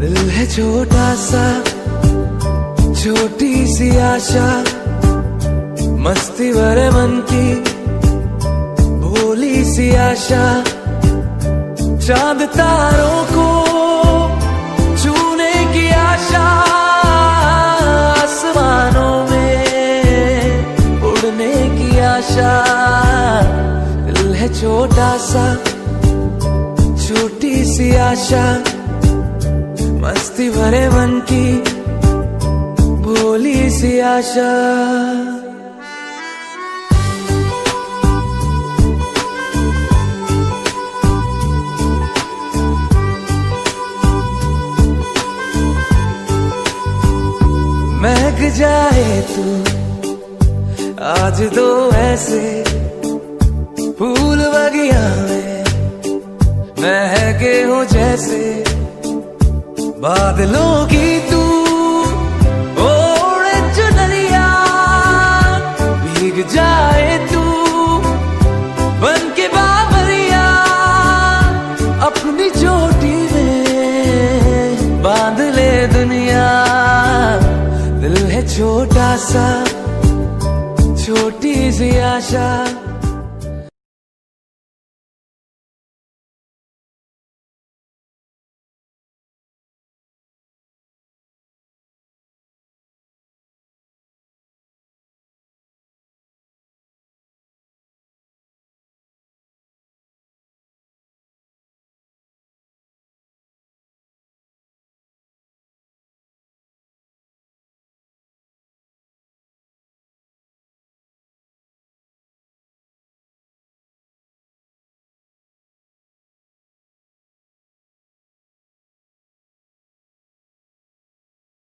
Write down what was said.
दिल है छोटा सा, छोटी सी आशा, मस्ती भरे मन की भोली सी आशा, चांद तारों को छूने की आशा, आसमानों में उड़ने की आशा। दिल है छोटा सा, छोटी सी आशा, मस्ती भरे मन की भोली सी आशा। महक जाए तू आज तो ऐसे फूल बगिया में महके हो जैसे बादलों की तू ओढ़े चुनरिया, भीग जाए तू बन के बाबरिया, अपनी चोटी में बांध ले दुनिया। दिल है छोटा सा, छोटी सी आशा,